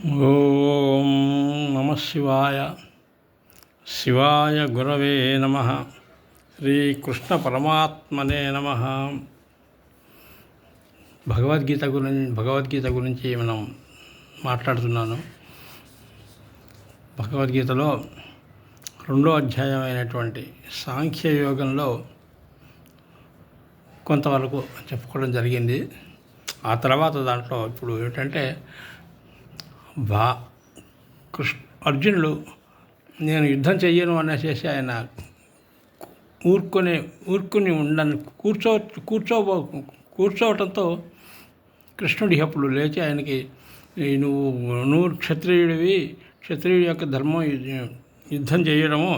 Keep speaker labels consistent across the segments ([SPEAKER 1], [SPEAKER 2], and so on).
[SPEAKER 1] ఓం నమ శివాయ. శివాయ గురవే నమ. శ్రీకృష్ణ పరమాత్మనే నమ. భగవద్గీత గురించి మనం మాట్లాడుతున్నాను. భగవద్గీతలో 2వ అధ్యాయం అయినటువంటి సాంఖ్యయోగంలో కొంతవరకు చెప్పుకోవడం జరిగింది. ఆ తర్వాత దాంట్లో ఇప్పుడు ఏంటంటే అర్జునుడు నేను యుద్ధం చెయ్యను అనేసి ఆయన ఊరుకుని ఉండని కూర్చోవటంతో కృష్ణుడి అప్పుడు లేచి ఆయనకి నువ్వు క్షత్రియుడి యొక్క ధర్మం యుద్ధం చేయడము,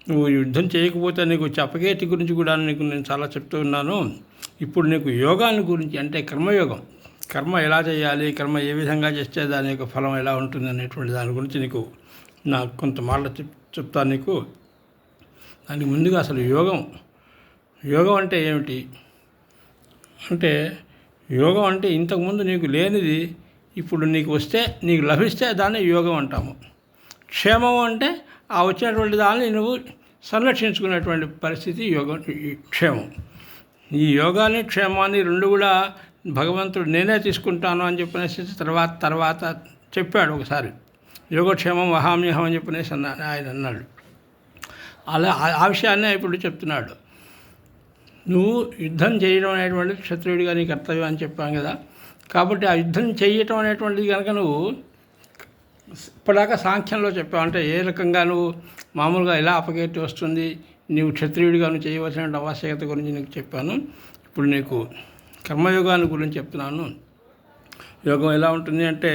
[SPEAKER 1] నువ్వు యుద్ధం చేయకపోతే నీకు అపకీర్తి గురించి కూడా నేను చాలా చెప్తూ ఉన్నాను. ఇప్పుడు నీకు యోగాన్ని గురించి అంటే కర్మయోగం, కర్మ ఎలా చేయాలి, కర్మ ఏ విధంగా చేస్తే దాని యొక్క ఫలం ఎలా ఉంటుంది అనేటువంటి దాని గురించి నీకు నాకు కొంత మాటలు చెప్తాను నీకు. దానికి ముందుగా అసలు యోగం అంటే ఏమిటి అంటే, యోగం అంటే ఇంతకుముందు నీకు లేనిది ఇప్పుడు నీకు వస్తే, నీకు లభిస్తే దాన్ని యోగం అంటాము. క్షేమం అంటే ఆ వచ్చినటువంటి దాన్ని నువ్వు సంరక్షించుకునేటువంటి పరిస్థితి యోగం, క్షేమం. ఈ యోగాన్ని క్షేమాన్ని రెండు కూడా భగవంతుడు నేనే తీసుకుంటాను అని చెప్పనేసి తర్వాత చెప్పాడు ఒకసారి. యోగక్షేమం వహామ్యహం అని చెప్పనేసి ఆయన అన్నాడు. అలా ఆ విషయాన్నే ఇప్పుడు చెప్తున్నాడు. నువ్వు యుద్ధం చేయడం అనేటువంటిది క్షత్రియుడిగా నీ కర్తవ్యం అని చెప్పాం కదా. కాబట్టి ఆ యుద్ధం చేయటం అనేటువంటిది కనుక నువ్వు ఇప్పటిదాకా సాంఖ్యంలో చెప్పావు. అంటే ఏ రకంగా నువ్వు మామూలుగా ఎలా అపకీర్తి వస్తుంది, నీవు క్షత్రియుడిగా నువ్వు చేయవలసిన ఆవశ్యకత గురించి నీకు చెప్పాను. ఇప్పుడు నీకు కర్మయోగాన్ని గురించి చెప్తున్నాను. యోగం ఎలా ఉంటుంది అంటే,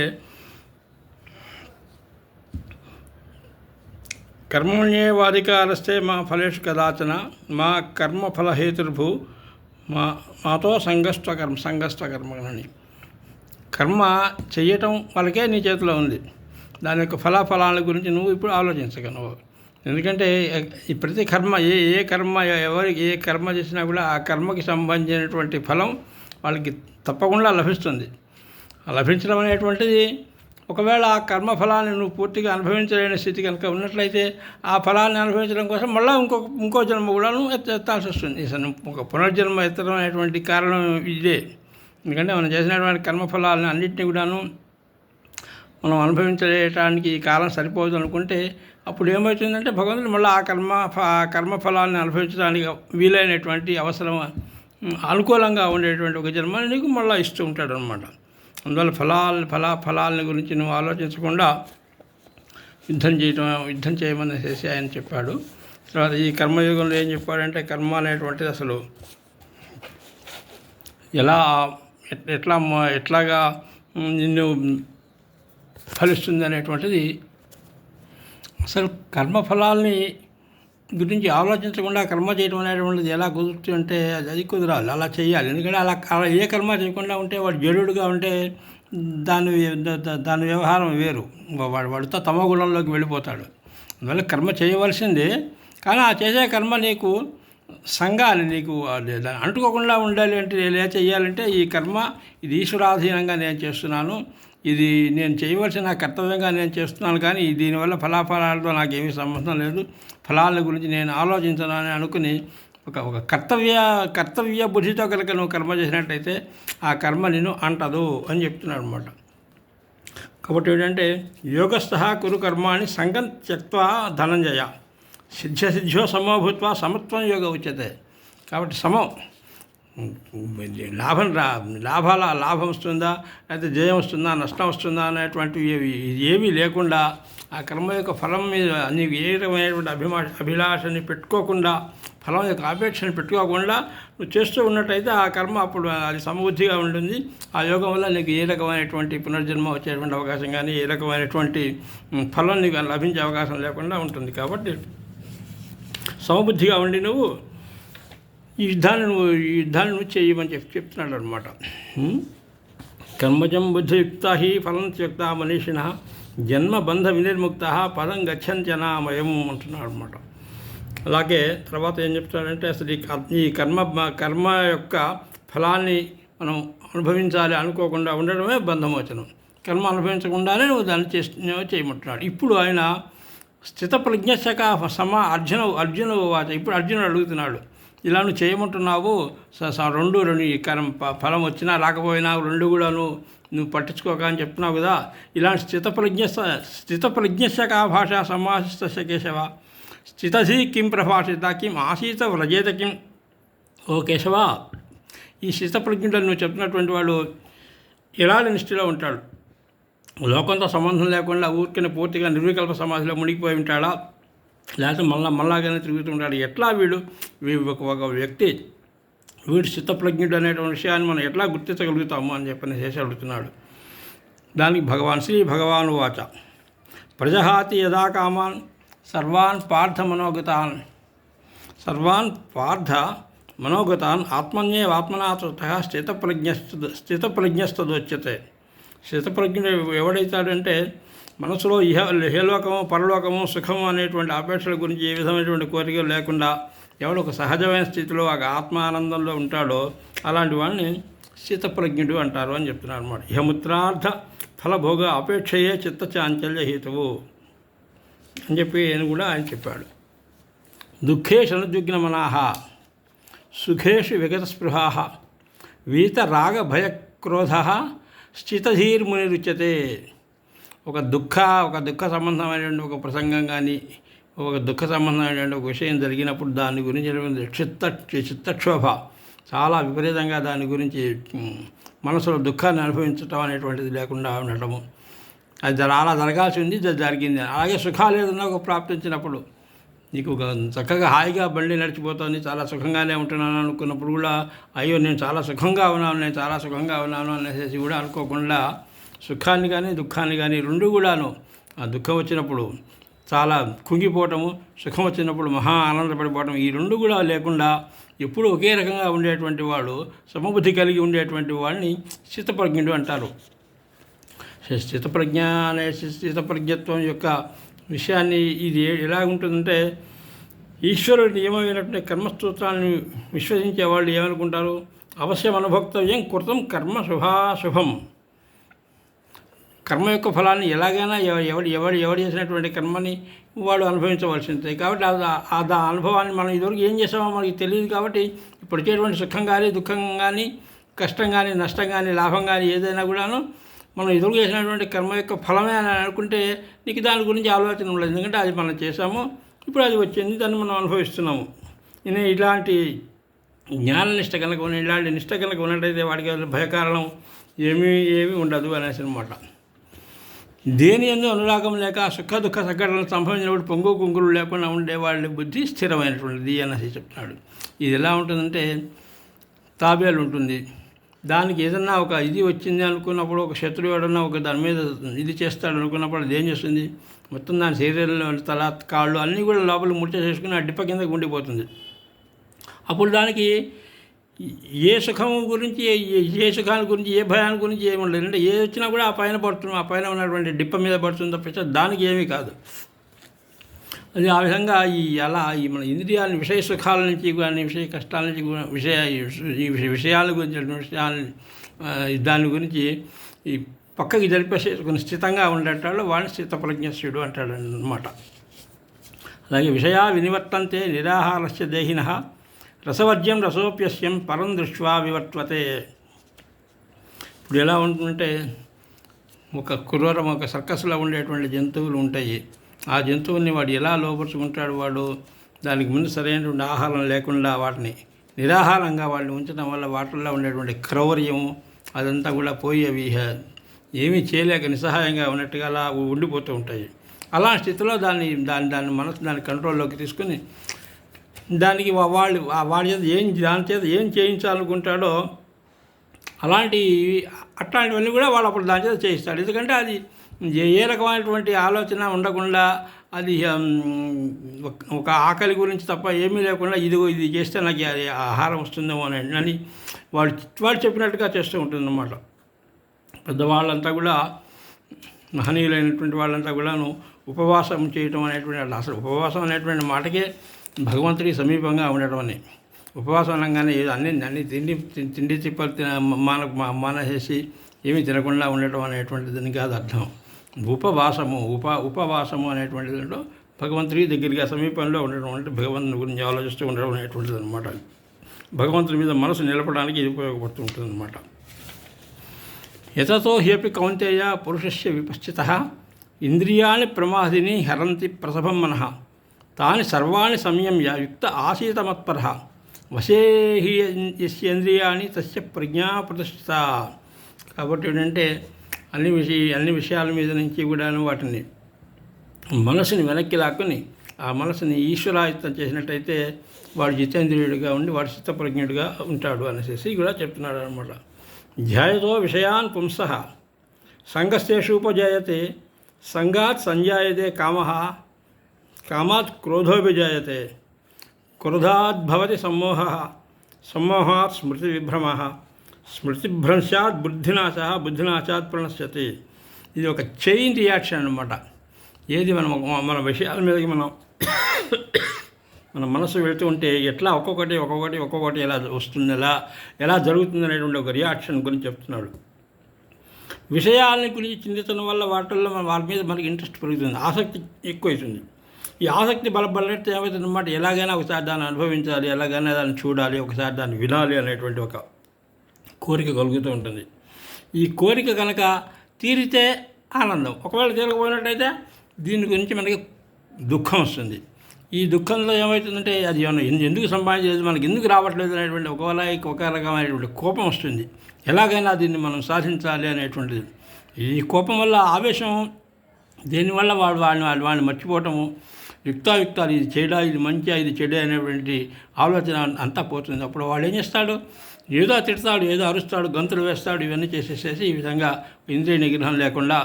[SPEAKER 1] కర్మణ్యేవాధికారస్తే మా ఫలేషు కదాచన మా కర్మఫలహేతుర్భూ మాతో సంగస్వ కర్మని. కర్మ చెయ్యటం వాళ్ళకే నీ చేతిలో ఉంది. దాని యొక్క ఫలాఫలాల గురించి నువ్వు ఇప్పుడు ఆలోచించగలవు. ఎందుకంటే ఈ ప్రతి కర్మ ఏ కర్మ ఏ కర్మ చేసినా కూడా ఆ కర్మకి సంబంధించినటువంటి ఫలం వాళ్ళకి తప్పకుండా లభిస్తుంది. లభించడం అనేటువంటిది, ఒకవేళ ఆ కర్మఫలాన్ని నువ్వు పూర్తిగా అనుభవించలేని స్థితి కనుక ఉన్నట్లయితే ఆ ఫలాన్ని అనుభవించడం కోసం మళ్ళీ ఇంకో జన్మ కూడా ఎత్తాల్సి వస్తుంది. ఒక పునర్జన్మ ఎత్తడం అనేటువంటి కారణం ఇదే. ఎందుకంటే మనం చేసినటువంటి కర్మఫలాలను అన్నింటినీ కూడాను మనం అనుభవించడానికి ఈ కాలం సరిపోదు అనుకుంటే అప్పుడు ఏమవుతుందంటే భగవంతుడు మళ్ళీ ఆ కర్మఫలాన్ని అనుభవించడానికి వీలైనటువంటి అవసరం అనుకూలంగా ఉండేటువంటి ఒక జన్మని నీకు మళ్ళీ ఇస్తూ ఉంటాడు అనమాట. అందువల్ల ఫలాలని గురించి నువ్వు ఆలోచించకుండా యుద్ధం చేయమనేసి ఆయన చెప్పాడు. తర్వాత ఈ కర్మయుగంలో ఏం చెప్పాడంటే, కర్మ అనేటువంటిది అసలు ఎట్లాగా నిన్ను ఫలిస్తుంది అనేటువంటిది, అసలు కర్మఫలాల్ని గురించి ఆలోచించకుండా కర్మ చేయడం అనేటువంటిది ఎలా కుదురుతుంటే అది కుదరాలి, అలా చేయాలి. ఎందుకంటే అలా ఏ కర్మ చేయకుండా ఉంటే వాడు జడుడుగా ఉంటే దాని వ్యవహారం వేరు, వాడితో తమోగుణంలోకి వెళ్ళిపోతాడు. అందువల్ల కర్మ చేయవలసిందే, కానీ ఆ చేసే కర్మ నీకు సంఘాన్ని నీకు అంటుకోకుండా ఉండాలి. అంటే ఎలా చేయాలంటే, ఈ కర్మ ఇది ఈశ్వరాధీనంగా నేను చేస్తున్నాను, ఇది నేను చేయవలసిన కర్తవ్యంగా నేను చేస్తున్నాను, కానీ దీనివల్ల ఫలాఫలాలతో నాకేమీ సంబంధం లేదు, ఫలాల గురించి నేను ఆలోచించను అని అనుకుని ఒక కర్తవ్య బుద్ధితో కనుక నువ్వు కర్మ చేసినట్టయితే ఆ కర్మ నిన్ను అంటదు అని చెప్తున్నాడు అనమాట. కాబట్టి ఏంటంటే, యోగస్థ కురు కర్మాణి సంగం త్యక్త్వా ధనంజయ సిద్ధ్యో సమోభూత్వ సమత్వం యోగ ఉచ్యతే. కాబట్టి సమం, లాభం వస్తుందా లేకపోతే జయం వస్తుందా నష్టం వస్తుందా అనేటువంటివి ఏమీ లేకుండా ఆ కర్మ యొక్క ఫలం మీద నీకు ఏ రకమైనటువంటి అభిలాషని పెట్టుకోకుండా, ఫలం యొక్క ఆపేక్షను పెట్టుకోకుండా నువ్వు చేస్తూ ఉన్నట్టయితే ఆ కర్మ అప్పుడు అది సమబుద్ధిగా ఉంటుంది. ఆ యోగం వల్ల నీకు ఏ రకమైనటువంటి పునర్జన్మ వచ్చేటువంటి అవకాశం కానీ ఏ రకమైనటువంటి ఫలం నీకు లభించే అవకాశం లేకుండా ఉంటుంది. కాబట్టి సమబుద్ధిగా ఉండి నువ్వు ఈ యుద్ధాన్ని నువ్వు చేయమని చెప్తున్నాడు అనమాట. కర్మజం బుద్ధియుక్త హి ఫలం త్యక్త మనీషిణ జన్మబంధ వినిర్ముక్త పదం గచ్చంత్యనామయం అంటున్నాడు అనమాట. అలాగే తర్వాత ఏం చెప్తాడంటే, అసలు ఈ కర్మ యొక్క ఫలాన్ని మనం అనుభవించాలి అనుకోకుండా ఉండడమే బంధమోచనం. కర్మ అనుభవించకుండానే నువ్వు దాన్ని చేయమంటున్నాడు. ఇప్పుడు ఆయన స్థితప్రజ్ఞశక అర్జున వాచ. ఇప్పుడు అర్జునుడు అడుగుతున్నాడు, ఇలా నువ్వు చేయమంటున్నావు, రెండు ఈ ఫలం వచ్చినా రాకపోయినా రెండు కూడా నువ్వు పట్టించుకోక అని చెప్తున్నావు కదా. ఇలాంటి స్థితప్రజ్ఞశక భాష సమాసిత కేశవ స్థితధీ కిం ప్రభాషిత కిం ఆసీత వ్రజేత కిం. ఓ కేశవ, ఈ స్థితప్రజ్ఞుడు నువ్వు చెప్పినటువంటి వాడు ఎలాంటి నిష్ఠలో ఉంటాడు? లోకంతో సంబంధం లేకుండా ఊరికనే పూర్తిగా నిర్వికల్ప సమాధిలో మునిగిపోయి ఉంటాడా, లేకపోతే మళ్ళాగానే తిరుగుతుంటాడు? ఎట్లా వీడు ఒక వ్యక్తి వీడు చిత్తప్రజ్ఞుడు అనేటువంటి విషయాన్ని మనం ఎట్లా గుర్తించగలుగుతాము అని చెప్పని చేసి అడుగుతున్నాడు. దానికి శ్రీ భగవాను వాచ ప్రజహాతి యథా కామాన్ సర్వాన్ పార్థ మనోగతాన్ ఆత్మన్యేవాత్మనాథ స్థితప్రజ్ఞస్తదోచ్యతే. స్థితప్రజ్ఞుడు ఎవడైతాడంటే మనసులో ఇహలోకము పరలోకము సుఖము అనేటువంటి అపేక్షల గురించి ఏ విధమైనటువంటి కోరికలు లేకుండా ఎవడు ఒక సహజమైన స్థితిలో ఒక ఆత్మానందంలో ఉంటాడో అలాంటి వాడిని స్థితప్రజ్ఞుడు అంటారు అని చెప్తున్నారు అన్నమాట. ఇహముత్రార్థ ఫలభోగ అపేక్షయే చిత్త చాంచల్య హేతువు అని చెప్పి ఆయన కూడా ఆయన చెప్పాడు. దుఃఖేషు అనుద్విగ్నమనాః సుఖేషు విగతస్పృహాః వీతరాగ భయక్రోధః స్థితధీర్మునిరుచ్యతే. ఒక దుఃఖ సంబంధమైనటువంటి ఒక ప్రసంగం కానీ ఒక దుఃఖ సంబంధమైనటువంటి ఒక విషయం జరిగినప్పుడు దాని గురించి చిత్తక్షోభ చాలా విపరీతంగా దాని గురించి మనసులో దుఃఖాన్ని అనుభవించటం అనేటువంటిది లేకుండా ఉండటము, అది అలా జరగాల్సి ఉంది, జరిగింది. అలాగే సుఖాలు ఏదన్నా ఒక ప్రాప్తించినప్పుడు నీకు ఒక చక్కగా హాయిగా బండి నడిచిపోతుంది, చాలా సుఖంగానే ఉంటున్నాను అనుకున్నప్పుడు కూడా అయ్యో నేను చాలా సుఖంగా ఉన్నాను అనేసి కూడా అనుకోకుండా సుఖాన్ని కానీ దుఃఖాన్ని కానీ రెండు కూడాను, ఆ దుఃఖం వచ్చినప్పుడు చాలా కుంగిపోవటము, సుఖం వచ్చినప్పుడు మహా ఆనందపడిపోవటం, ఈ రెండు కూడా లేకుండా ఎప్పుడు ఒకే రకంగా ఉండేటువంటి వాడు, సమబుద్ధి కలిగి ఉండేటువంటి వాడిని స్థితప్రజ్ఞుడు అంటారు. స్థితప్రజ్ఞత్వం యొక్క విషయాన్ని ఇది ఎలా ఉంటుందంటే, ఈశ్వరుడి నియమమైనటువంటి కర్మస్తోత్రాన్ని విశ్వసించే వాళ్ళు ఏమనుకుంటారు? అవశ్యం అనుభక్తవ్యం కృతం కర్మ శుభాశుభం. కర్మ యొక్క ఫలాన్ని ఎలాగైనా ఎవడు చేసినటువంటి కర్మని వాడు అనుభవించవలసిందే. కాబట్టి ఆ అనుభవాన్ని మనం ఇదివరకు ఏం చేసామో మనకి తెలియదు. కాబట్టి ఇప్పుడు వచ్చేటువంటి సుఖం కానీ దుఃఖం కానీ కష్టం కానీ నష్టం కానీ లాభం కానీ ఏదైనా కూడాను మనం ఎదురు చేసినటువంటి కర్మ యొక్క ఫలమే అని అనుకుంటే నీకు దాని గురించి ఆలోచన ఉండదు. ఎందుకంటే అది మనం చేసాము, ఇప్పుడు అది వచ్చింది, దాన్ని మనం అనుభవిస్తున్నాము. నేను ఇలాంటి జ్ఞాననిష్ట కనుక ఇలాంటి నిష్ట కనుక ఉన్నట్టయితే వాడికి భయకారణం ఏమీ ఉండదు అనేసి అనమాట. దేని ఎందు అనురాగం లేక సుఖ దుఃఖ సంఘటనలు సంభవించినప్పుడు పొంగు కుంగులు లేకుండా ఉండే వాళ్ళ బుద్ధి స్థిరమైనటువంటిది అనేసి చెప్తున్నాడు. ఇది ఎలా ఉంటుందంటే, తాబేలు ఉంటుంది, దానికి ఏదన్నా ఒక ఇది వచ్చింది అనుకున్నప్పుడు, ఒక శత్రువు ఏదన్నా ఒక దాని మీద ఇది చేస్తాడు అనుకున్నప్పుడు అది ఏం చేస్తుంది? మొత్తం దాని శరీరంలో తల కాళ్ళు అన్నీ కూడా లోపల ముట్టేసేసుకుని ఆ డిప్ప కిందకి ఉండిపోతుంది. అప్పుడు దానికి ఏ సుఖం గురించి ఏ సుఖాల గురించి ఏ భయాన్ని గురించి ఏమి ఉండదు. అంటే ఏ వచ్చినా కూడా ఆ పైన పడుతుంది, ఆ పైన ఉన్నటువంటి డిప్ప మీద పడుతుంది తప్పించి దానికి ఏమీ కాదు. అది ఆ విధంగా మన ఇంద్రియాలని విషయ సుఖాల నుంచి కానీ విషయ కష్టాల నుంచి విషయాల గురించి దాని గురించి ఈ పక్కకి జరిపేసేసుకుని స్థితంగా ఉండేటాడు వాడిని స్థితప్రజ్ఞస్యుడు అంటాడు అన్నమాట. అలాగే విషయా వినివర్తంతే నిరాహారస్య దేహినః రసవర్జ్యం రసోప్యస్యం పరం దృష్ట్వా వివర్త్వతే. ఇప్పుడు ఎలా ఉంటుందంటే, ఒక సర్కస్లో ఉండేటువంటి జంతువులు ఉంటాయి. ఆ జంతువుల్ని వాడు ఎలా లోపరుచుకుంటాడు? వాడు దానికి ముందు సరైనటువంటి ఆహారం లేకుండా వాటిని నిరాహారంగా వాళ్ళని ఉంచడం వల్ల వాటిల్లో ఉండేటువంటి క్రౌర్యము అదంతా కూడా పోయి అవి ఏమీ చేయలేక నిస్సహాయంగా ఉన్నట్టుగా అలా ఉండిపోతూ ఉంటాయి. అలాంటి స్థితిలో దాని మనసు దాని కంట్రోల్లోకి తీసుకుని దానికి వాడి చేత ఏం చేయించాలనుకుంటాడో అట్లాంటివన్నీ కూడా వాళ్ళు అప్పుడు దాని చేత చేయిస్తాడు. ఎందుకంటే అది ఏ రకమైనటువంటి ఆలోచన ఉండకుండా అది ఒక ఆకలి గురించి తప్ప ఏమీ లేకుండా ఇది చేస్తే నాకు అది ఆహారం వస్తుందేమో అని వాడు చెప్పినట్టుగా చేస్తూ ఉంటుందన్నమాట. పెద్దవాళ్ళంతా కూడా మహనీయులైనటువంటి వాళ్ళంతా కూడాను ఉపవాసం చేయటం అనేటువంటి, అసలు ఉపవాసం అనేటువంటి మాటకే భగవంతుడికి సమీపంగా ఉండటం అని. ఉపవాసం అనగానే అన్ని తిండి తిప్పలు మానేసేసి ఏమీ తినకుండా ఉండటం అనేటువంటిదని కాదు అర్థం. ఉపవాసము అనేటువంటి దాంట్లో భగవంతుడి దగ్గరగా సమీపంలో ఉండడం అంటే భగవంతుని గురించి ఆలోచిస్తూ ఉండడం అనేటువంటిది అనమాట. భగవంతుని మీద మనసు నిలపడానికి ఇది ఉపయోగపడుతూ ఉంటుంది అనమాట. యతతో హ్యపి కౌంతేయ పురుషస్య విపశ్చితః ఇంద్రియాణి ప్రమాదిని హరంతి ప్రసభం మనః తాని సర్వాణి సంయమ్య యుక్త ఆసీతమత్పరః వశే హి యస్యేంద్రియాణి తస్య ప్రజ్ఞా ప్రతిష్ఠిత. కాబట్టి ఏంటంటే అన్ని విషయాల మీద నుంచి కూడా వాటిని మనసుని వెనక్కి లాక్కుని ఆ మనసుని ఈశ్వరాయుత్తం చేసినట్టయితే వాడు జితేంద్రియుడిగా ఉండి వాడు చిత్తప్రజ్ఞుడిగా ఉంటాడు అనేసి కూడా చెప్తున్నాడు అనమాట. ధ్యాయతో విషయాన్ పుంసః సంగస్తేషూపజాయతే సంగాత్ సంజాయతే కామః కామాత్ క్రోధోభిజాయతే క్రోధాద్భవతి సమ్మోహః సమ్మోహాత్ స్మృతివిభ్రమః స్మృతిభ్రంశాత్ బుద్ధినాశः బుద్ధినాశాత్ ప్రణశ్యతి. ఇది ఒక చైన్ రియాక్షన్ అనమాట. ఏది మన విషయాల మీదకి మన మనసు వెళుతూ ఉంటే ఎట్లా ఒక్కొక్కటి ఎలా వస్తుంది, ఎలా జరుగుతుంది అనేటువంటి ఒక రియాక్షన్ గురించి చెప్తున్నాడు. విషయాలని గురించి చింతించడం వల్ల వాటి మీద మనకి ఇంట్రెస్ట్ పెరుగుతుంది, ఆసక్తి ఎక్కువవుతుంది. ఈ ఆసక్తి బలపడితే ఏమవుతుంది అన్నమాట, ఎలాగైనా ఒకసారి దాన్ని అనుభవించాలి, ఎలాగైనా దాన్ని చూడాలి, ఒకసారి దాన్ని వినాలి అనేటువంటి ఒక కోరిక కలుగుతూ ఉంటుంది. ఈ కోరిక కనుక తీరితే ఆనందం, ఒకవేళ తీరకపోయినట్టయితే దీని గురించి మనకి దుఃఖం వస్తుంది. ఈ దుఃఖంలో ఏమవుతుందంటే అది ఎందుకు సంపాదించలేదు, మనకి ఎందుకు రావట్లేదు అనేటువంటి ఒక రకమైనటువంటి కోపం వస్తుంది. ఎలాగైనా దీన్ని మనం సాధించాలి అనేటువంటిది. ఈ కోపం వల్ల ఆవేశం, దీనివల్ల వాడిని మర్చిపోవటము, యుక్తాయుక్తాలు, ఇది చెడా, ఇది మంచిగా, ఇది చెడే అనేటువంటి ఆలోచన అంతా పోతుంది. అప్పుడు వాడు ఏం చేస్తాడు, ఏదో తిడతాడు, ఏదో అరుస్తాడు, గంతులు వేస్తాడు, ఇవన్నీ చేసేసేసి ఈ విధంగా ఇంద్రియ నిగ్రహం లేకుండా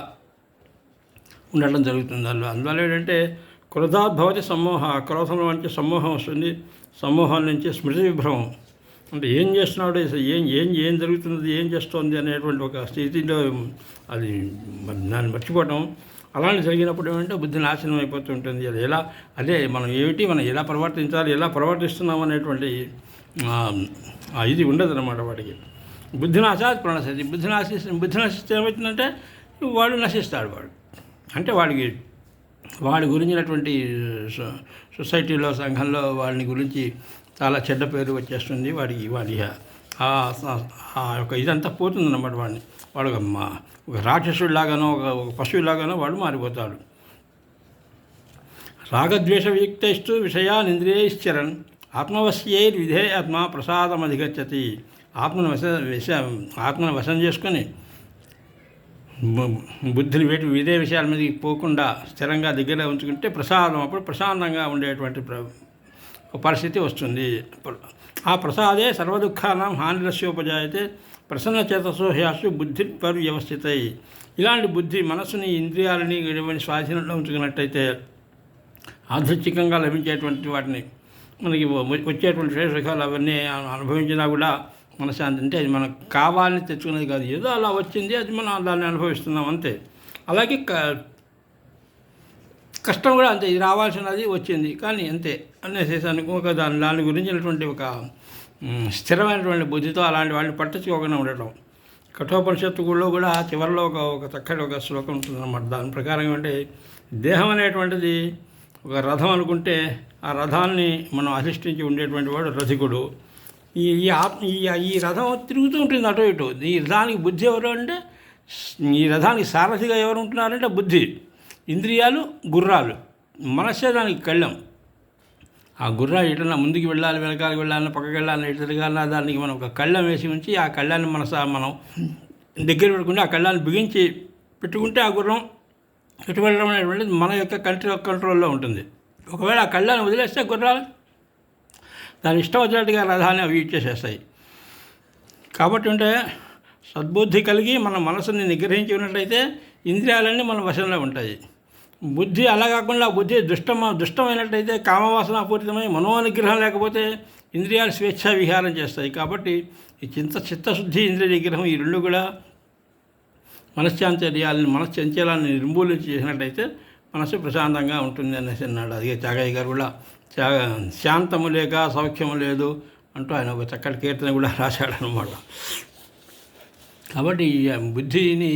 [SPEAKER 1] ఉండటం జరుగుతుంది. అందువల్ల ఏంటంటే క్రోధాద్భవతి సమ్మోహ, క్రోధంలో నుంచి సమ్మోహం వస్తుంది, సమ్మోహం నుంచి స్మృతి విభ్రమం, అంటే ఏం చేస్తున్నాడు, ఏం జరుగుతున్నది, ఏం చేస్తోంది అనేటువంటి ఒక స్థితిలో అది దాన్ని మర్చిపోవటం. అలాంటి జరిగినప్పుడు ఏమంటే బుద్ధి నాశనం అయిపోతూ ఉంటుంది. మనం ఎలా ప్రవర్తించాలి, ఎలా ప్రవర్తిస్తున్నాం అనేటువంటి ఇది ఉండదన్నమాట వాడికి. బుద్ధినాశాత్ ప్రణశ్యతి. బుద్ధి నశిస్తే ఏమవుతుందంటే వాడు నశిస్తాడు. అంటే వాడి గురించినటువంటి సొసైటీలో, సంఘంలో వాడిని గురించి చాలా చెడ్డ పేరు వచ్చేస్తుంది. వాడి యొక్క ఇదంతా పోతుందన్నమాట. వాడు ఒక రాక్షసుడిలాగానో ఒక పశువులాగానో వాడు మారిపోతాడు. రాగద్వేషయుక్తైస్తు విషయానింద్రియైశ్చరన్ ఆత్మవశ్యైర్విధేయాత్మ ప్రసాదమధిగచ్చతి. ఆత్మను వశం చేసుకొని బుద్ధిని విదే విషయాల మీదకి పోకుండా స్థిరంగా దగ్గర ఉంచుకుంటే అప్పుడు ప్రశాంతంగా ఉండేటువంటి పరిస్థితి వస్తుంది. ఆ ప్రసాదే సర్వదుఃఖానం హానిరస్యోపజాయతే ప్రసన్నచేతసో హ్యాసు బుద్ధి పర్యవస్థితై. ఇలాంటి బుద్ధి మనసుని, ఇంద్రియాలని స్వాధీనంలో ఉంచుకున్నట్టయితే ఆధ్యాత్మికంగా లభించేటువంటి వాటిని, మనకి వచ్చేటువంటి సుఖాలు అవన్నీ అనుభవించినా కూడా మనశ్శాంతి. అంటే అది మనకు కావాలని తెచ్చుకునేది కాదు, ఏదో అలా వచ్చింది, అది మనం దాన్ని అనుభవిస్తున్నాం అంతే. అలాగే కష్టం కూడా అంతే, ఇది రావాల్సినది వచ్చింది కానీ అంతే అనేసి అనుకో. దాని గురించినటువంటి ఒక స్థిరమైనటువంటి బుద్ధితో అలాంటి వాళ్ళని పట్టించుకోకుండా ఉండటం. కఠోపనిషత్తులో కూడా చివరిలో ఒక చక్కటి ఒక శ్లోకం ఉంటుందన్నమాట. దాని ప్రకారం ఏమంటే, దేహం అనేటువంటిది ఒక రథం అనుకుంటే ఆ రథాన్ని మనం అధిష్ఠించి ఉండేటువంటి వాడు రథికుడు. ఈ రథం తిరుగుతూ ఉంటుంది అటు ఇటు. ఈ రథానికి బుద్ధి ఎవరు అంటే, ఈ రథానికి సారథిగా ఎవరు ఉంటున్నారంటే బుద్ధి, ఇంద్రియాలు, గుర్రాలు, మనస్సే దానికి కళ్ళెం. ఆ గుర్రాలు ఎటన్నా ముందుకు వెళ్ళాలి, వెనకాలకి వెళ్ళాలని, పక్కకి వెళ్ళాలని, ఎటు తిరగాలన్నా దానికి మనం ఒక కళ్ళెం వేసి ఉంచి ఆ కళ్ళాన్ని మనం దగ్గర పెట్టుకుంటే ఆ కళ్ళాన్ని బిగించి పెట్టుకుంటే ఆ గుర్రం ఎటు వెళ్ళడం అనేటువంటిది మన యొక్క కంట్రోల్లో ఉంటుంది. ఒకవేళ ఆ కళ్ళాన్ని వదిలేస్తే గుర్రాలు దాని ఇష్టం వచ్చినట్టుగా రథాన్ని అవి ఇచ్చేసేస్తాయి. కాబట్టి అంటే సద్బుద్ధి కలిగి మన మనసుని నిగ్రహించి ఉన్నట్లయితే ఇంద్రియాలన్నీ మన వశంలో ఉంటాయి. బుద్ధి అలా కాకుండా బుద్ధి దుష్టమైనట్టయితే కామవాసనాపూరితమై మనోనిగ్రహం లేకపోతే ఇంద్రియాలు స్వేచ్ఛా విహారం చేస్తాయి. కాబట్టి ఈ చిత్తశుద్ధి, ఇంద్రియ నిగ్రహం, ఈ రెండు కూడా మనశ్చంచలాన్ని నిర్మూలించి చేసినట్టయితే మనసు ప్రశాంతంగా ఉంటుంది అనేసి అన్నాడు. అదే త్యాగయ్య గారు కూడా శాంతము లేక సౌఖ్యము లేదు అంటూ ఆయన ఒక చక్కటి కీర్తన కూడా రాశాడనమాట. కాబట్టి ఈ బుద్ధిని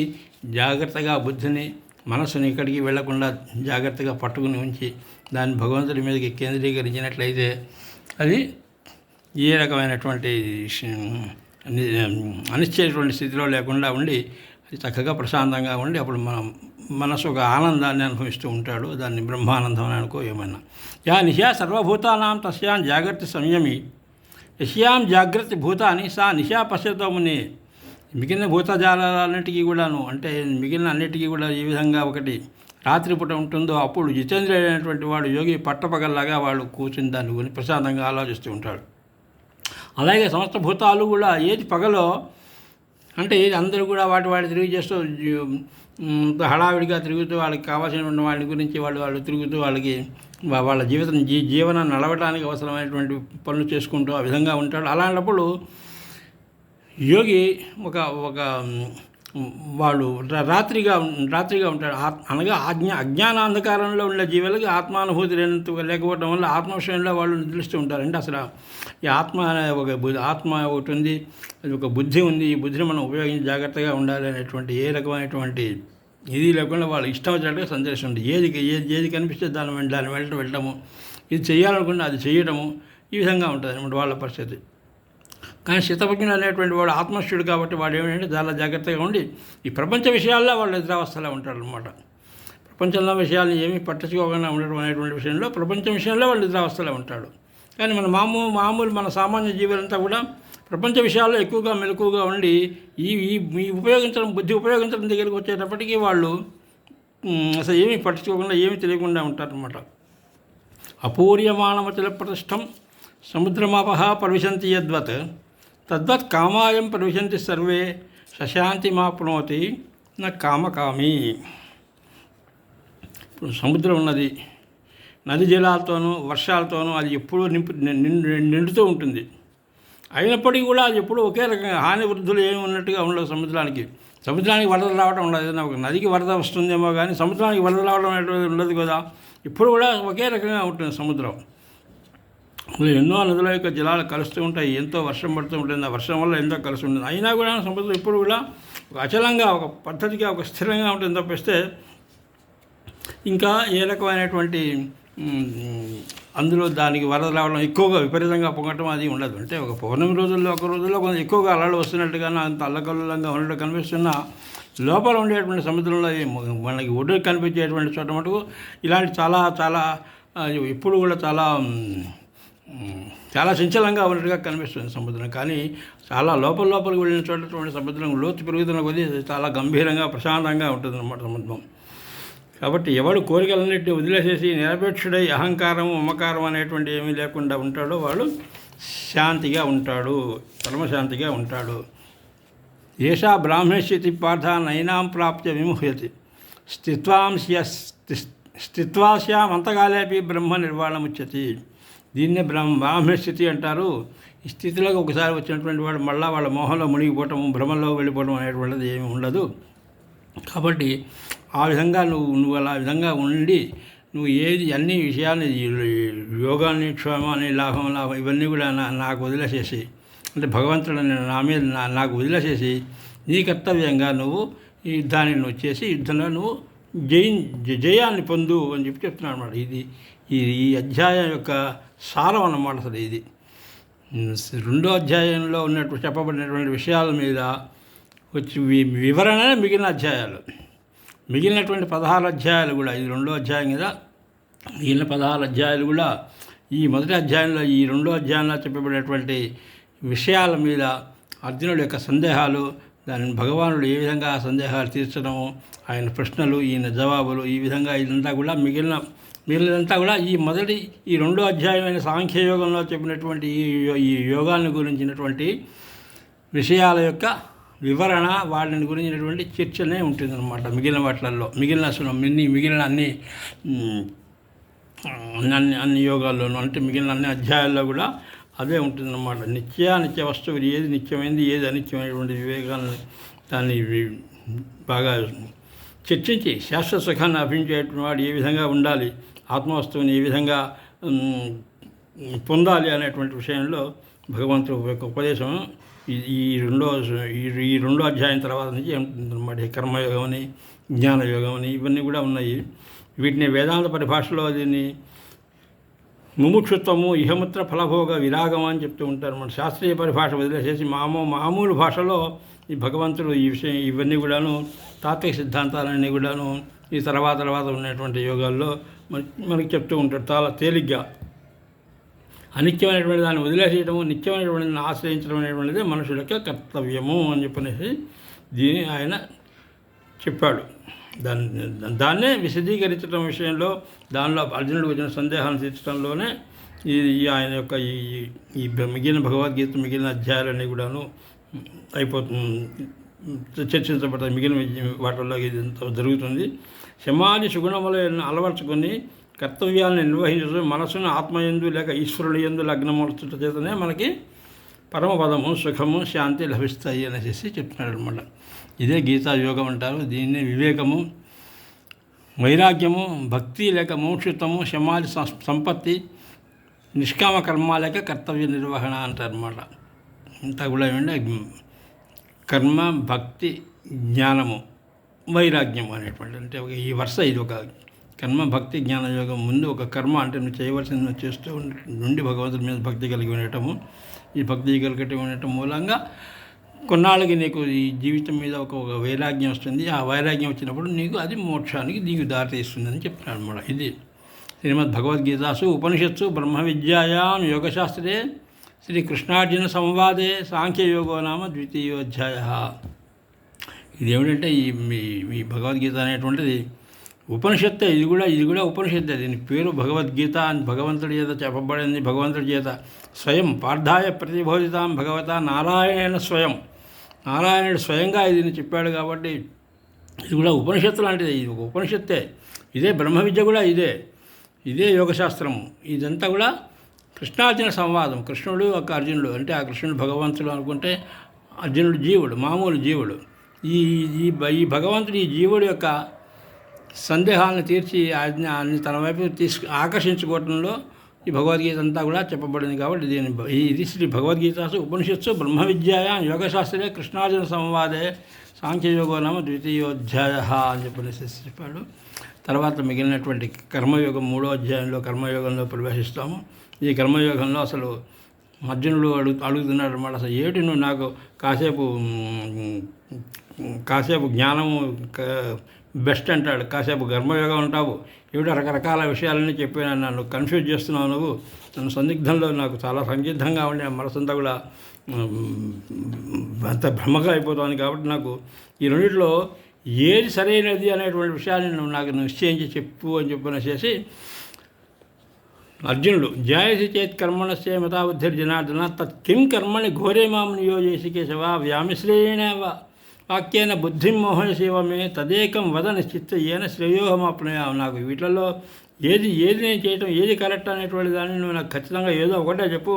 [SPEAKER 1] జాగ్రత్తగా బుద్ధిని మనసుని ఎక్కడికి వెళ్లకుండా జాగ్రత్తగా పట్టుకుని ఉంచి దాన్ని భగవంతుడి మీదకి కేంద్రీకరించినట్లయితే అది ఏ రకమైనటువంటి అనిశ్చయటువంటి స్థితిలో లేకుండా ఉండి అది చక్కగా ప్రశాంతంగా ఉండి అప్పుడు మనం మనసు ఒక ఆనందాన్ని అనుభవిస్తూ ఉంటాడు. దాన్ని బ్రహ్మానందం అని అనుకో ఏమన్నా. యా నిశా సర్వభూతానాం తస్యాం జాగ్రత్త సంయమి యశ్యాం జాగ్రత్త భూతాన్ని సా నిశా పశ్యతో ముని. మిగిలిన భూతజాలన్నిటికీ కూడాను అంటే మిగిలిన అన్నిటికీ కూడా ఏ విధంగా ఒకటి రాత్రిపూట ఉంటుందో అప్పుడు జితేంద్రుడైనటువంటి వాడు యోగి పట్టపగల్లాగా వాడు కూర్చుని దాన్ని గురించి ప్రశాంతంగా ఆలోచిస్తూ ఉంటాడు. అలాగే సమస్త భూతాలు కూడా ఏది పగలో అంటే ఏది అందరూ కూడా వాటి తిరిగి చేస్తూ హడావిడిగా తిరుగుతూ వాళ్ళకి కావాల్సినటువంటి వాటి గురించి వాళ్ళు తిరుగుతూ వాళ్ళకి వాళ్ళ జీవనం నడవడానికి అవసరమైనటువంటి పనులు చేసుకుంటూ ఆ విధంగా ఉంటాడు. అలాంటప్పుడు యోగి ఒక వాళ్ళు రాత్రిగా ఉంటాడు. అనగా అజ్ఞానాంధకారంలో ఉండే జీవులకి ఆత్మానుభూతి లేకపోవడం వల్ల ఆత్మ విషయంలో వాళ్ళు నిద్రిస్తూ ఉంటారు. అంటే అసలు ఈ ఆత్మ అనే ఆత్మ ఒకటి ఉంది, అది ఒక బుద్ధి ఉంది. ఈ బుద్ధిని మనం ఉపయోగించి జాగ్రత్తగా ఉండాలి అనేటువంటి ఏ రకమైనటువంటి ఇది లేకుండా వాళ్ళు ఇష్టం వచ్చినట్టుగా సందేశం ఉంది. ఏది కనిపిస్తే దాని వెళ్ళటము, ఇది చేయాలనుకుంటే అది చేయడము, ఈ విధంగా ఉంటుంది అన్నమాట వాళ్ళ పరిస్థితి. కానీ స్థితప్రజ్ఞుడు అనేటువంటి వాడు ఆత్మస్థుడు కాబట్టి వాడు ఏమిటంటే చాలా జాగ్రత్తగా ఉండి ఈ ప్రపంచ విషయాల్లో వాళ్ళు నిద్రావస్థలో ఉంటారు అనమాట. ప్రపంచంలో విషయాలను ఏమీ పట్టించుకోకుండా ఉండడం అనేటువంటి విషయంలో ప్రపంచం విషయంలో వాళ్ళు నిద్రావస్థలో ఉంటాడు. కానీ మన మామూలు మన సామాన్య జీవులంతా కూడా ప్రపంచ విషయాల్లో ఎక్కువగా మెలకువగా ఉండి ఈ బుద్ధి ఉపయోగించడం దగ్గరికి వచ్చేటప్పటికీ వాళ్ళు అసలు ఏమీ పట్టించుకోకుండా ఏమీ తెలియకుండా ఉంటారనమాట. అపూర్యమాణమచల ప్రతిష్టం సముద్రమాపహ ప్రవిశంతి యద్వత్ తద్వత్ కామాయం ప్రవిశంతి సర్వే శశాంతి మాప్నోతి నా కామకామి. ఇప్పుడు సముద్రం ఉన్నది, నది జలాలతోనూ వర్షాలతోనూ అది ఎప్పుడూ నిండుతూ ఉంటుంది. అయినప్పటికీ కూడా అది ఎప్పుడూ ఒకే రకంగా హాని వృద్ధులు ఏమి ఉన్నట్టుగా ఉండదు. సముద్రానికి వరద రావడం ఉండదు. ఒక నదికి వరద వస్తుందేమో కానీ సముద్రానికి వరద రావడం అనేటువంటి ఉండదు కదా. ఇప్పుడు కూడా ఒకే రకంగా ఉంటుంది సముద్రం. ఎన్నో నదుల యొక్క జలాలు కలుస్తూ ఉంటాయి, ఎంతో వర్షం పడుతూ ఉంటుంది, ఆ వర్షం వల్ల ఎంతో కలిసి ఉంటుంది. అయినా కూడా సముద్రం ఎప్పుడు కూడా ఒక అచలంగా ఒక పద్ధతిగా ఒక స్థిరంగా ఉంటుంది తప్పిస్తే ఇంకా ఏ రకమైనటువంటి అందులో దానికి వరద రావడం ఎక్కువగా విపరీతంగా పొంగటం అది ఉండదు. అంటే ఒక పౌర్ణమి రోజుల్లో కొంచెం ఎక్కువగా అలలు వస్తున్నట్టుగా అంత అల్లకల్లంగా ఉన్నట్టు కనిపిస్తున్న లోపల ఉండేటువంటి సముద్రంలో మనకి ఒడ్డు కనిపించేటువంటి చోట మటుకు ఇలాంటి చాలా ఇప్పుడు కూడా చాలా చంచలంగా ఉన్నట్టుగా కనిపిస్తుంది సముద్రం. కానీ చాలా లోపలికి వెళ్ళిన చోటటువంటి సముద్రం లోతు పెరుగుతున్న కొద్దీ చాలా గంభీరంగా ప్రశాంతంగా ఉంటుంది అన్నమాట సముద్రం. కాబట్టి ఎవడు కోరికలన్నింటినీ వదిలేసేసి నిరపేక్షుడై అహంకారం మమకారం అనేటువంటి ఏమీ లేకుండా ఉంటాడో వాడు శాంతిగా ఉంటాడు, పరమశాంతిగా ఉంటాడు. ఏషా బ్రాహ్మణస్థితి పార్థ నైనాం ప్రాప్య విముహ్యతి స్థిత్వాస్యామంతకాలేపి బ్రహ్మ నిర్వాణముచ్యతి. దీన్నే బ్రాహ్మణస్థితి అంటారు. ఈ స్థితిలోకి ఒకసారి వచ్చినటువంటి వాడు మళ్ళీ వాళ్ళ మోహంలో మునిగిపోవటం, భ్రమంలో వెళ్ళిపోవడం అనేటువంటిది ఏమీ ఉండదు. కాబట్టి ఆ విధంగా నువ్వు అలా విధంగా ఉండి నువ్వు అన్ని విషయాన్ని యోగాన్ని, క్షేమాన్ని, లాభం ఇవన్నీ కూడా నాకు వదిలేసేసి అంటే భగవంతుడిని నా మీద నాకు వదిలేసేసి నీ కర్తవ్యంగా నువ్వు ఈ యుద్ధాన్ని నువ్వు చేసి యుద్ధంలో నువ్వు జయాన్ని పొందు అని చెప్తున్నాను అన్నమాట. ఈ అధ్యాయం యొక్క సారం అన్నమాట. అసలు ఇది 2వ అధ్యాయంలో చెప్పబడినటువంటి విషయాల మీద వచ్చి వివరణ మిగిలిన అధ్యాయాలు, మిగిలినటువంటి 16 అధ్యాయాలు కూడా, ఇది 2వ అధ్యాయం కదా, మిగిలిన 16 అధ్యాయాలు కూడా ఈ మొదటి అధ్యాయంలో ఈ 2వ అధ్యాయంలో చెప్పబడినటువంటి విషయాల మీద అర్జునుడి యొక్క సందేహాలు, దాని భగవానుడు ఏ విధంగా ఆ సందేహాలు తీర్చడము, ఆయన ప్రశ్నలు, ఈయన జవాబులు, ఈ విధంగా ఇదంతా కూడా మిగిలినంతా కూడా ఈ 2వ అధ్యాయమైన సాంఖ్యయోగంలో చెప్పినటువంటి ఈ యోగాన్ని గురించినటువంటి విషయాల యొక్క వివరణ, వాటిని గురించినటువంటి చర్చనే ఉంటుందన్నమాట. మిగిలిన వాటిల్లో మిగిలిన అన్ని యోగాల్లోనూ అంటే మిగిలిన అన్ని అధ్యాయాల్లో కూడా అదే ఉంటుందన్నమాట. నిత్య వస్తువు ఏది నిత్యమైంది, ఏది అనిత్యమైనటువంటి వివేకాన్ని దాన్ని బాగా చర్చించి శాశ్వత సుఖాన్ని అభించేటువంటి వాడు ఏ విధంగా ఉండాలి, ఆత్మవస్తువుని ఏ విధంగా పొందాలి అనేటువంటి విషయంలో భగవంతుడు యొక్క ఉపదేశం ఈ రెండో అధ్యాయం తర్వాత నుంచి ఏమిటన్నమాట కర్మయోగం అని జ్ఞానయోగం అని ఇవన్నీ కూడా ఉన్నాయి. వీటిని వేదాంత పరిభాషలో దీన్ని ముముక్షుత్వము ఇహముత్ర ఫలభోగ విరాగం అని చెప్తూ ఉంటారు. మన శాస్త్రీయ పరిభాష వదిలేసేసి మామూలు భాషలో ఈ భగవంతుడు ఈ విషయం ఇవన్నీ కూడాను తాత్విక సిద్ధాంతాలన్నీ కూడాను ఈ తర్వాత ఉన్నటువంటి యోగాల్లో మనకి చెప్తూ ఉంటాడు చాలా తేలిగ్గా. అనిత్యమైనటువంటి దాన్ని వదిలేసేయడము, నిత్యమైనటువంటి దాన్ని ఆశ్రయించడం అనేటువంటిది మనుషుల యొక్క కర్తవ్యము అని చెప్పనేసి దీన్ని ఆయన చెప్పాడు. దాన్నే విశదీకరించడం విషయంలో దానిలో అర్జునుడికి వచ్చిన సందేహాలను తీర్చడంలోనే ఆయన యొక్క ఈ మిగిలిన భగవద్గీత మిగిలిన అధ్యాయాలన్నీ కూడాను చర్చించబడతాయి. మిగిలిన వాటిల్లో ఇది జరుగుతుంది. శమాది సుగుణములను అలవర్చుకొని కర్తవ్యాలను నిర్వహించడం మనసును ఆత్మయందు లేక ఈశ్వరుడు యందు లగ్నమూర్చుట చేతనే మనకి పరమపదము సుఖము శాంతి లభిస్తాయి అనేసి చెప్తున్నాడు అనమాట. ఇదే గీతా యోగం అంటారు. దీన్ని వివేకము, వైరాగ్యము, భక్తి లేక మోక్షత్వము, శమాది సంపత్తి, నిష్కామ కర్మ లేక కర్తవ్య నిర్వహణ అంటారు అన్నమాట. ఇంత కూడా ఏమంటే కర్మ, భక్తి, జ్ఞానము, వైరాగ్యం అనేటువంటి అంటే ఈ వరుస ఇది ఒక కర్మ, భక్తి, జ్ఞానయోగం. ముందు ఒక కర్మ అంటే నువ్వు చేయవలసింది నువ్వు చేస్తూ నుండి భగవంతుడి మీద భక్తి కలిగి ఉండటము. ఈ భక్తి కలిగి ఉండటం మూలంగా కొన్నాళ్ళకి నీకు ఈ జీవితం మీద ఒక వైరాగ్యం వస్తుంది. ఆ వైరాగ్యం వచ్చినప్పుడు నీకు అది మోక్షానికి నీకు దారితీస్తుందని చెప్తున్నాడు అన్నమాట. ఇది శ్రీమద్ భగవద్గీతాసు ఉపనిషత్సు బ్రహ్మ విద్యాయాం యోగశాస్త్రే శ్రీకృష్ణార్జున సంవాదే సాంఖ్యయోగో నామ ద్వితీయోధ్యాయ. ఇదేమిటంటే ఈ భగవద్గీత అనేటువంటిది ఉపనిషత్తే. ఇది కూడా ఉపనిషత్తే. దీని పేరు భగవద్గీత అని భగవంతుడి చేత చెప్పబడింది. భగవంతుడి చేత స్వయం పార్థాయ ప్రతిబోధితాం భగవత నారాయణ స్వయం. నారాయణుడు స్వయంగా ఇది చెప్పాడు కాబట్టి ఇది కూడా ఉపనిషత్తు లాంటిది. ఇది ఒక ఉపనిషత్తే. ఇదే బ్రహ్మ విద్య కూడా ఇదే యోగశాస్త్రము. ఇదంతా కూడా కృష్ణార్జున సంవాదం. కృష్ణుడు ఒక అర్జునుడు అంటే ఆ కృష్ణుడు భగవంతుడు అనుకుంటే అర్జునుడు జీవుడు, మామూలు జీవుడు. ఈ భగవంతుడు ఈ జీవుడు యొక్క సందేహాలను తీర్చి ఆయన్ని తన వైపు ఆకర్షించుకోవడంలో ఈ భగవద్గీత అంతా కూడా చెప్పబడింది. కాబట్టి ఇది శ్రీ భగవద్గీతాసు ఉపనిషత్సు బ్రహ్మ విద్యాయాం యోగశాస్త్రే కృష్ణార్జున సంవాదే సాంఖ్యయోగో నామ ద్వితీయోధ్యాయ అని చెప్పాడు. తర్వాత మిగిలినటువంటి కర్మయోగం 3వ అధ్యాయంలో కర్మయోగంలో ప్రవేశిస్తాము. ఈ కర్మయోగంలో అసలు అర్జునుడు అడుగుతున్నాడు అన్నమాట. అసలు ఏమిటి నువ్వు నాకు కాసేపు జ్ఞానము బెస్ట్ అంటాడు, కాసేపు కర్మయోగం అంటావు, ఏమిటో రకరకాల విషయాలన్నీ చెప్పాను. నన్ను కన్ఫ్యూజ్ చేస్తున్నావు, నువ్వు నన్ను సందిగ్ధంలో నాకు చాలా సందిగ్ధంగా ఉండే మనసంతా కూడా అంత భ్రమగా అయిపోతుంది. కాబట్టి నాకు ఈ రెండిట్లో ఏది సరైనది అనేటువంటి విషయాన్ని నువ్వు నాకు నిశ్చయించి చెప్పు అని చెప్పనేసి అర్జునుడు జాయసి చేత్ కర్మణస్య మతాబుద్ధిర్జనార్దన తత్కిం కర్మణి ఘోరే మాం నియోజయసి కేశవ వ్యామిశ్రేణ వాక్యేన బుద్ధిం మోహయసేవమే తదేకం వద నిశ్చిత్త ఏన శ్రేయోహమాప్నయాం. నాకు వీటిల్లో ఏది నేను చేయటం ఏది కరెక్ట్ అనేటువంటి దాన్ని నువ్వు నాకు ఖచ్చితంగా ఏదో ఒకటే చెప్పు.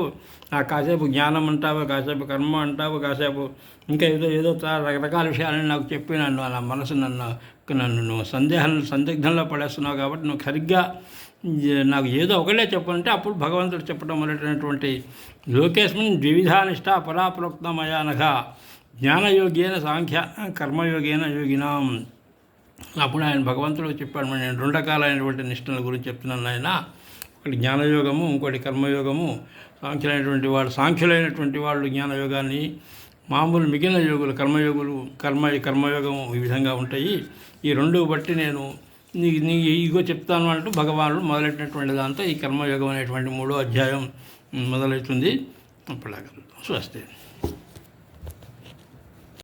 [SPEAKER 1] నాకు కాసేపు జ్ఞానం అంటావు, కాసేపు కర్మ అంటావు, కాసేపు ఇంకా ఏదో రకరకాల విషయాలని నాకు చెప్పి నా మనసు నన్ను సందిగ్ధంలో పడేస్తున్నావు. కాబట్టి నువ్వు సరిగ్గా నాకు ఏదో ఒకటే చెప్పంటే అప్పుడు భగవంతుడు చెప్పడం మొదలైనటువంటి లోకేస్మిన్ ద్వివిధానిష్ట పరాప్రోక్తమయానగా జ్ఞానయోగేన సాంఖ్య కర్మయోగేన యోగినాం. అప్పుడు ఆయన భగవంతుడు చెప్పాడు. నేను 2 రకాలైనటువంటి నిష్టల గురించి చెప్తున్నాను ఆయన. ఒకటి జ్ఞానయోగము, ఇంకోటి కర్మయోగము. సాంఖ్యులైనటువంటి వాళ్ళు జ్ఞానయోగాన్ని, మామూలు మిగిలిన యోగులు కర్మయోగము ఈ విధంగా ఉంటాయి. ఈ 2 బట్టి నేను ఇగో చెప్తాను అంటూ భగవానుడు మొదలెట్టినటువంటి దాంతో ఈ కర్మయోగం అనేటువంటి 3వ అధ్యాయం మొదలవుతుంది. అప్పటిలాగా స్వస్తి.